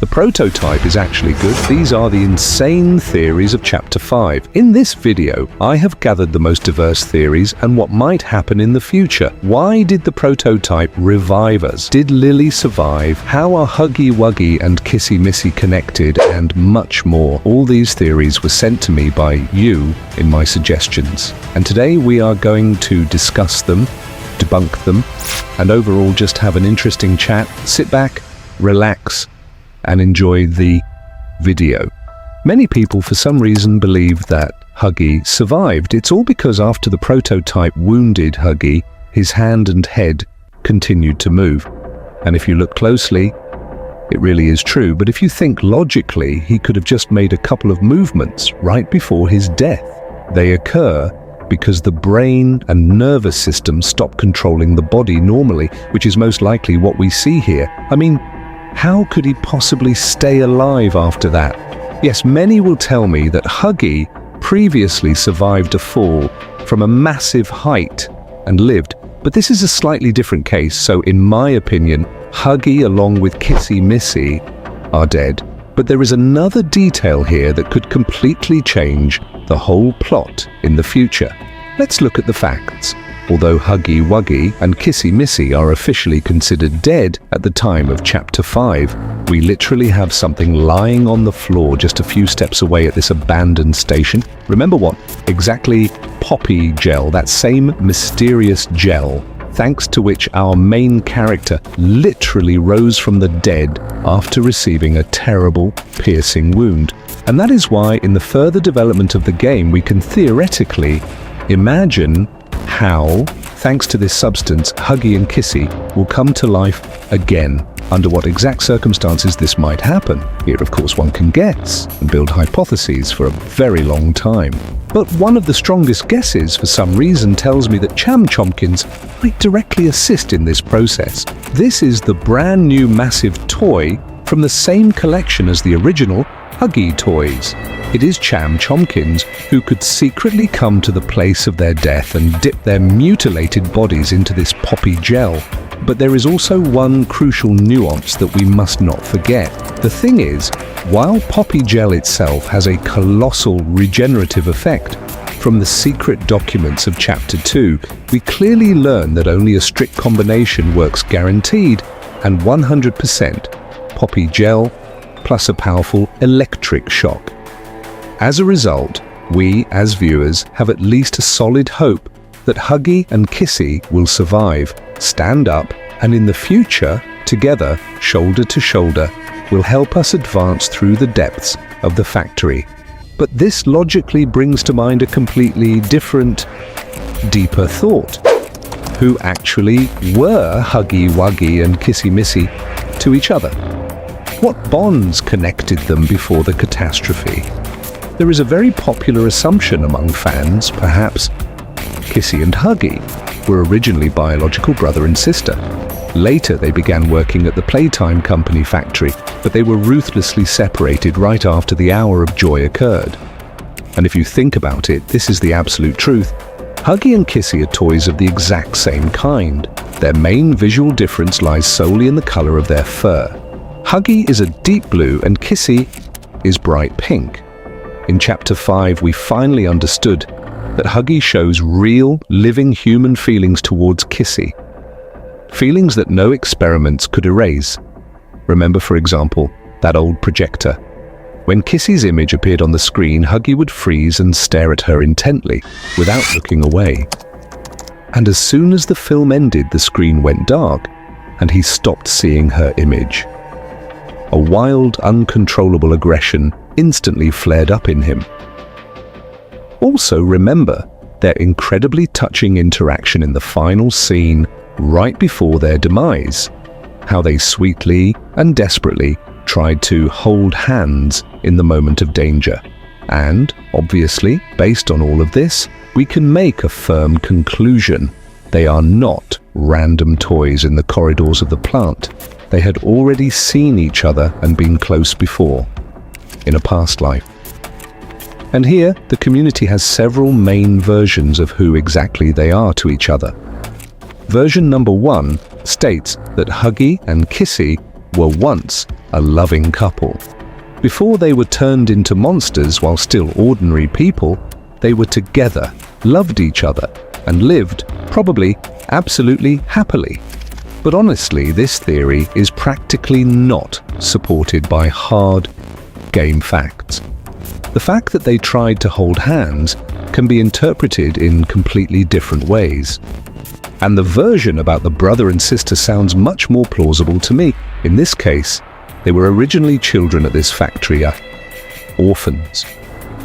The prototype is actually good. These are the insane theories of Chapter 5. In this video, I have gathered the most diverse theories and what might happen in the future. Why did the prototype revive us? Did Lily survive? How are Huggy Wuggy and Kissy Missy connected? And much more. All these theories were sent to me by you in my suggestions. And today we are going to discuss them, debunk them, and overall just have an interesting chat. Sit back, relax, and enjoy the video. Many people for some reason believe that Huggy survived. It's all because after the prototype wounded Huggy, his hand and head continued to move. And if you look closely, it really is true. But if you think logically, he could have just made a couple of movements right before his death. They occur because the brain and nervous system stop controlling the body normally, which is most likely what we see here. I mean, how could he possibly stay alive after that? Yes, many will tell me that Huggy previously survived a fall from a massive height and lived, but this is a slightly different case, so in my opinion, Huggy along with Kissy Missy are dead. But there is another detail here that could completely change the whole plot in the future. Let's look at the facts. Although Huggy Wuggy and Kissy Missy are officially considered dead at the time of Chapter 5, we literally have something lying on the floor just a few steps away at this abandoned station. Remember what? Exactly, Poppy gel, that same mysterious gel, thanks to which our main character literally rose from the dead after receiving a terrible, piercing wound. And that is why in the further development of the game we can theoretically imagine how, thanks to this substance, Huggy and Kissy will come to life again. Under what exact circumstances this might happen? Here, of course, one can guess and build hypotheses for a very long time. But one of the strongest guesses, for some reason, tells me that Cham Chomkins might directly assist in this process. This is the brand new massive toy from the same collection as the original Huggy toys. It is Cham Chomkins who could secretly come to the place of their death and dip their mutilated bodies into this poppy gel. But there is also one crucial nuance that we must not forget. The thing is, while poppy gel itself has a colossal regenerative effect, from the secret documents of Chapter 2, we clearly learn that only a strict combination works guaranteed, and 100% poppy gel plus a powerful electric shock. As a result, we, as viewers, have at least a solid hope that Huggy and Kissy will survive, stand up, and in the future, together, shoulder to shoulder, will help us advance through the depths of the factory. But this logically brings to mind a completely different, deeper thought. Who actually were Huggy Wuggy and Kissy Missy to each other? What bonds connected them before the catastrophe? There is a very popular assumption among fans, perhaps Kissy and Huggy were originally biological brother and sister. Later they began working at the Playtime Company factory, but they were ruthlessly separated right after the hour of joy occurred. And if you think about it, this is the absolute truth. Huggy and Kissy are toys of the exact same kind. Their main visual difference lies solely in the color of their fur. Huggy is a deep blue and Kissy is bright pink. In Chapter 5, we finally understood that Huggy shows real, living human feelings towards Kissy. Feelings that no experiments could erase. Remember, for example, that old projector. When Kissy's image appeared on the screen, Huggy would freeze and stare at her intently, without looking away. And as soon as the film ended, the screen went dark, and he stopped seeing her image. A wild, uncontrollable aggression instantly flared up in him. Also remember their incredibly touching interaction in the final scene right before their demise, how they sweetly and desperately tried to hold hands in the moment of danger. And, obviously, based on all of this, we can make a firm conclusion. They are not random toys in the corridors of the plant. They had already seen each other and been close before, in a past life. And here, the community has several main versions of who exactly they are to each other. Version number 1 states that Huggy and Kissy were once a loving couple. Before they were turned into monsters while still ordinary people, they were together, loved each other, and lived, probably, absolutely happily. But honestly, this theory is practically not supported by hard game facts. The fact that they tried to hold hands can be interpreted in completely different ways. And the version about the brother and sister sounds much more plausible to me. In this case, they were originally children at this factory, orphans,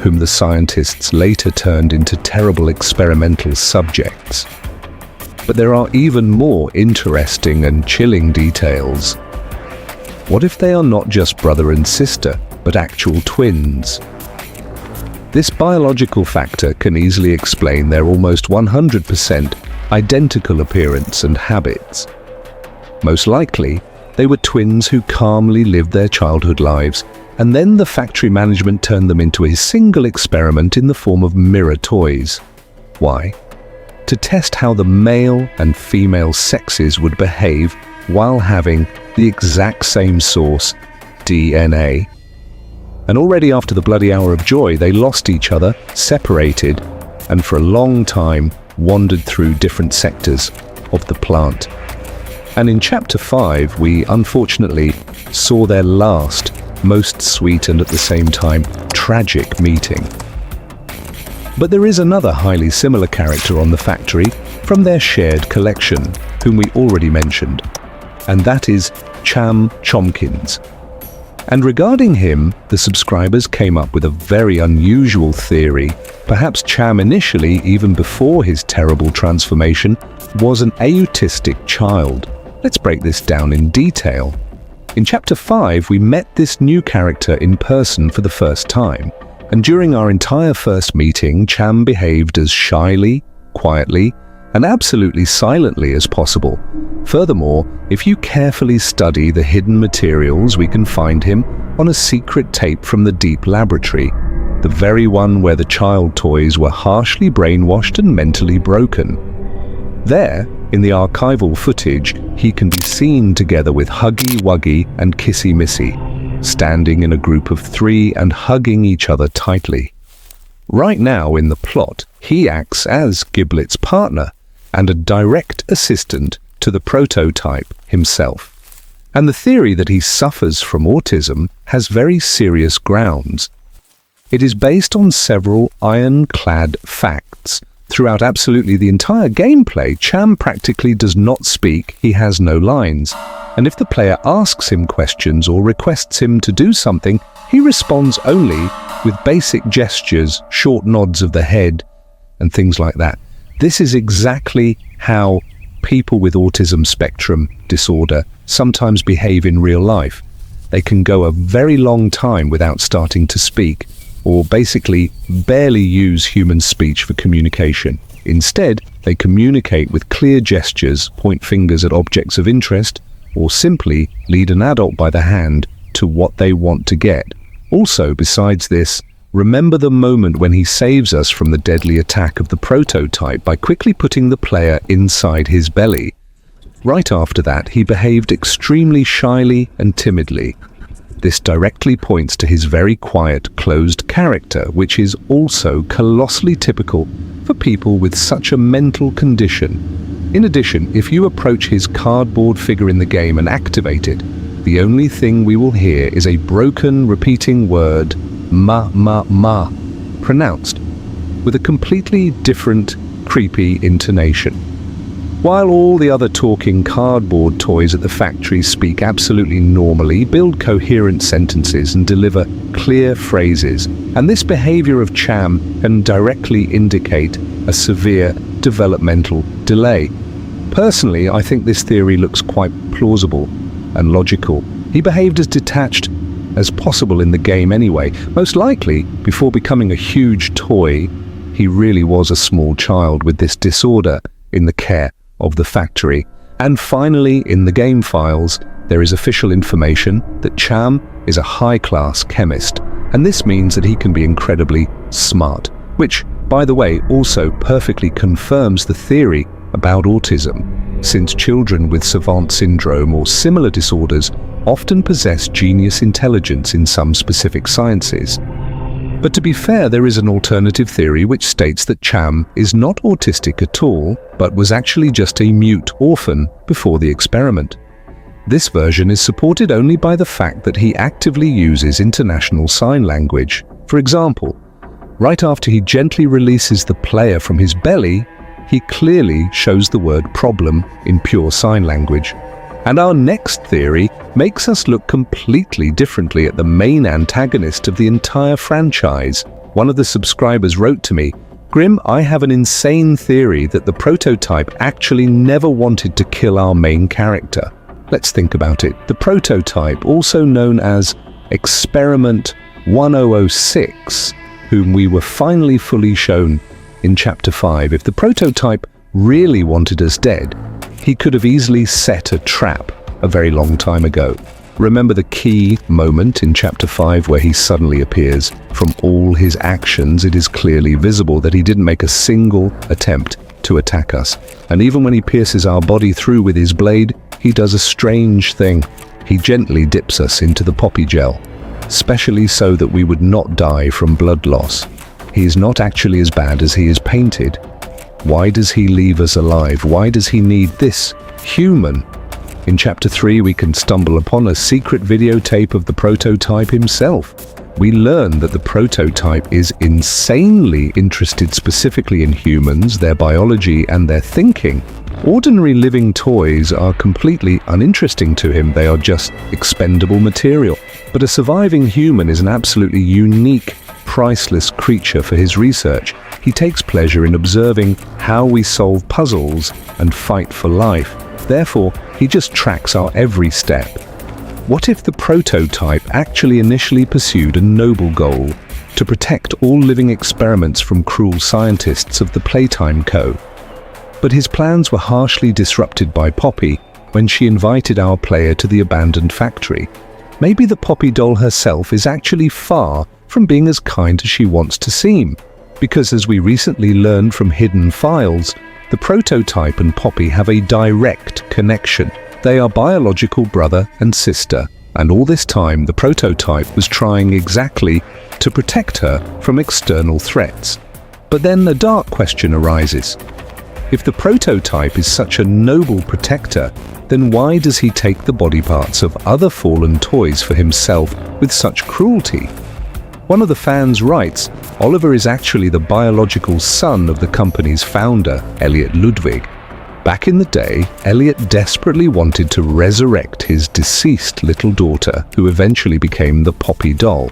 whom the scientists later turned into terrible experimental subjects. But there are even more interesting and chilling details. What if they are not just brother and sister, but actual twins? This biological factor can easily explain their almost 100% identical appearance and habits. Most likely, they were twins who calmly lived their childhood lives, and then the factory management turned them into a single experiment in the form of mirror toys. Why? To test how the male and female sexes would behave while having the exact same source, DNA. And already after the bloody hour of joy, they lost each other, separated, and for a long time wandered through different sectors of the plant. And in Chapter 5, we unfortunately saw their last, most sweet and at the same time tragic meeting. But there is another highly similar character on the factory from their shared collection, whom we already mentioned, and that is Cham Chomkins. And regarding him, the subscribers came up with a very unusual theory. Perhaps Cham initially, even before his terrible transformation, was an autistic child. Let's break this down in detail. In Chapter 5, we met this new character in person for the first time, and during our entire first meeting, Cham behaved as shyly, quietly, and absolutely silently as possible. Furthermore, if you carefully study the hidden materials, we can find him on a secret tape from the Deep Laboratory, the very one where the child toys were harshly brainwashed and mentally broken. There, in the archival footage, he can be seen together with Huggy Wuggy and Kissy Missy, standing in a group of 3 and hugging each other tightly. Right now in the plot, he acts as Giblet's partner and a direct assistant to the prototype himself. And the theory that he suffers from autism has very serious grounds. It is based on several ironclad facts. Throughout absolutely the entire gameplay, Cham practically does not speak, he has no lines. And if the player asks him questions or requests him to do something, he responds only with basic gestures, short nods of the head, and things like that. This is exactly how people with autism spectrum disorder sometimes behave in real life. They can go a very long time without starting to speak, or basically barely use human speech for communication. Instead, they communicate with clear gestures, point fingers at objects of interest, or simply lead an adult by the hand to what they want to get. Also, besides this, remember the moment when he saves us from the deadly attack of the prototype by quickly putting the player inside his belly. Right after that, he behaved extremely shyly and timidly. This directly points to his very quiet, closed character, which is also colossally typical for people with such a mental condition. In addition, if you approach his cardboard figure in the game and activate it, the only thing we will hear is a broken, repeating word, ma, ma, ma, pronounced with a completely different, creepy intonation. While all the other talking cardboard toys at the factory speak absolutely normally, build coherent sentences and deliver clear phrases, and this behavior of Cham can directly indicate a severe developmental delay. Personally, I think this theory looks quite plausible and logical. He behaved as detached as possible in the game anyway. Most likely, before becoming a huge toy, he really was a small child with this disorder in the care of the factory. And finally, in the game files, there is official information that Cham is a high-class chemist, and this means that he can be incredibly smart, which, by the way, also perfectly confirms the theory about autism, since children with savant syndrome or similar disorders often possess genius intelligence in some specific sciences. But to be fair, there is an alternative theory which states that Cham is not autistic at all, but was actually just a mute orphan before the experiment. This version is supported only by the fact that he actively uses international sign language. For example, right after he gently releases the player from his belly, he clearly shows the word problem in pure sign language. And our next theory makes us look completely differently at the main antagonist of the entire franchise. One of the subscribers wrote to me, "Grimm, I have an insane theory that the prototype actually never wanted to kill our main character." Let's think about it. The prototype, also known as Experiment 1006, whom we were finally fully shown in Chapter 5, if the prototype really wanted us dead, he could have easily set a trap a very long time ago. Remember the key moment in Chapter 5 where he suddenly appears? From all his actions, it is clearly visible that he didn't make a single attempt to attack us. And even when he pierces our body through with his blade, he does a strange thing. He gently dips us into the poppy gel, specially so that we would not die from blood loss. He is not actually as bad as he is painted. Why does he leave us alive? Why does he need this human? In Chapter 3, we can stumble upon a secret videotape of the prototype himself. We learn that the prototype is insanely interested specifically in humans, their biology, and their thinking. Ordinary living toys are completely uninteresting to him. They are just expendable material. But a surviving human is an absolutely unique, priceless creature for his research. He takes pleasure in observing how we solve puzzles and fight for life. Therefore, he just tracks our every step. What if the prototype actually initially pursued a noble goal, to protect all living experiments from cruel scientists of the Playtime Co? But his plans were harshly disrupted by Poppy when she invited our player to the abandoned factory. Maybe the Poppy doll herself is actually far from being as kind as she wants to seem. Because as we recently learned from hidden files, the prototype and Poppy have a direct connection. They are biological brother and sister, and all this time the prototype was trying exactly to protect her from external threats. But then a dark question arises. If the prototype is such a noble protector, then why does he take the body parts of other fallen toys for himself with such cruelty? One of the fans writes, Oliver is actually the biological son of the company's founder, Elliot Ludwig. Back in the day, Elliot desperately wanted to resurrect his deceased little daughter, who eventually became the Poppy doll.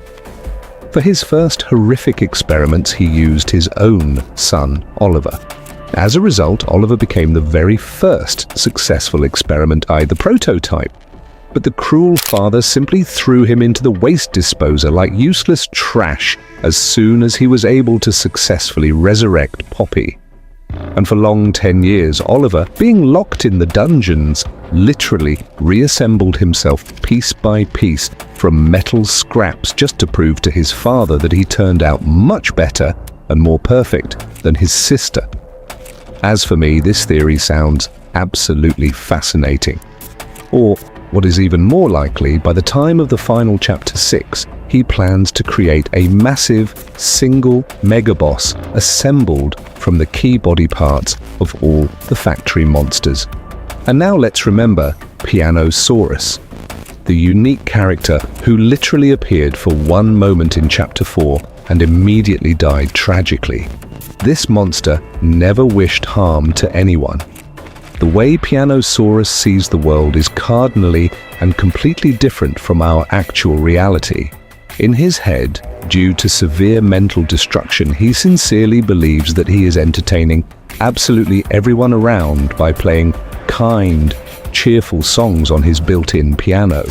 For his first horrific experiments, he used his own son, Oliver. As a result, Oliver became the very first successful experiment, the prototype. But the cruel father simply threw him into the waste disposer like useless trash as soon as he was able to successfully resurrect Poppy. And for long 10 years, Oliver, being locked in the dungeons, literally reassembled himself piece by piece from metal scraps just to prove to his father that he turned out much better and more perfect than his sister. As for me, this theory sounds absolutely fascinating. Or, what is even more likely, by the time of the final Chapter 6, he plans to create a massive, single megaboss assembled from the key body parts of all the factory monsters. And now let's remember Piano-saurus, the unique character who literally appeared for one moment in Chapter 4 and immediately died tragically. This monster never wished harm to anyone. The way Piano-saurus sees the world is cardinally and completely different from our actual reality. In his head, due to severe mental destruction, he sincerely believes that he is entertaining absolutely everyone around by playing kind, cheerful songs on his built-in piano.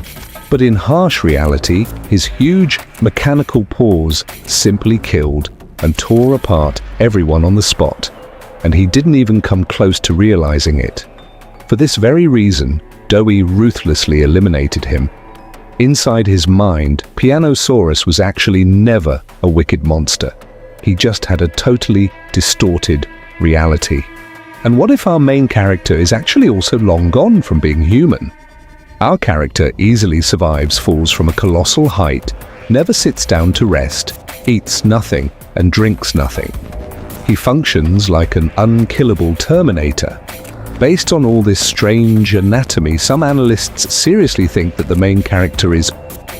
But in harsh reality, his huge mechanical paws simply killed and tore apart everyone on the spot. And he didn't even come close to realizing it. For this very reason, Dowie ruthlessly eliminated him. Inside his mind, Piano-saurus was actually never a wicked monster. He just had a totally distorted reality. And what if our main character is actually also long gone from being human? Our character easily survives falls from a colossal height, never sits down to rest, eats nothing, and drinks nothing. He functions like an unkillable Terminator. Based on all this strange anatomy, some analysts seriously think that the main character is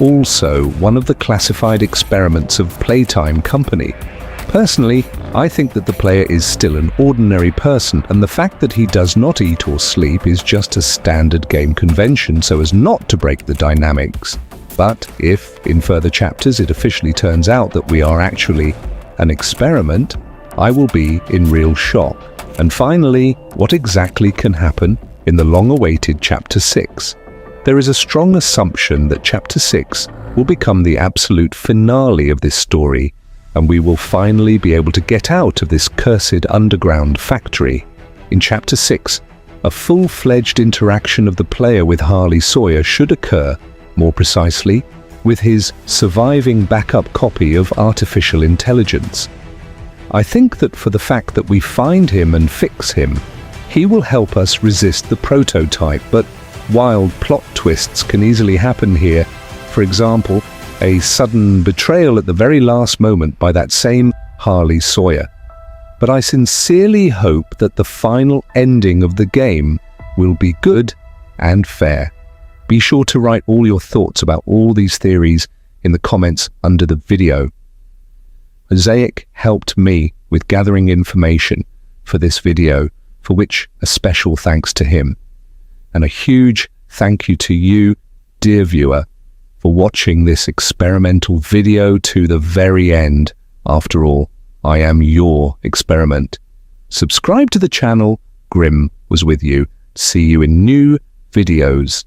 also one of the classified experiments of Playtime Company. Personally, I think that the player is still an ordinary person, and the fact that he does not eat or sleep is just a standard game convention so as not to break the dynamics. But if, in further chapters, it officially turns out that we are actually an experiment, I will be in real shock. And finally, what exactly can happen in the long-awaited Chapter 6? There is a strong assumption that Chapter 6 will become the absolute finale of this story, and we will finally be able to get out of this cursed underground factory. In Chapter 6, a full-fledged interaction of the player with Harley Sawyer should occur, more precisely, with his surviving backup copy of artificial intelligence. I think that for the fact that we find him and fix him, he will help us resist the prototype, but wild plot twists can easily happen here. For example, a sudden betrayal at the very last moment by that same Harley Sawyer. But I sincerely hope that the final ending of the game will be good and fair. Be sure to write all your thoughts about all these theories in the comments under the video. Mosaic helped me with gathering information for this video, for which a special thanks to him. And a huge thank you to you, dear viewer, for watching this experimental video to the very end. After all, I am your experiment. Subscribe to the channel. Grimm was with you. See you in new videos.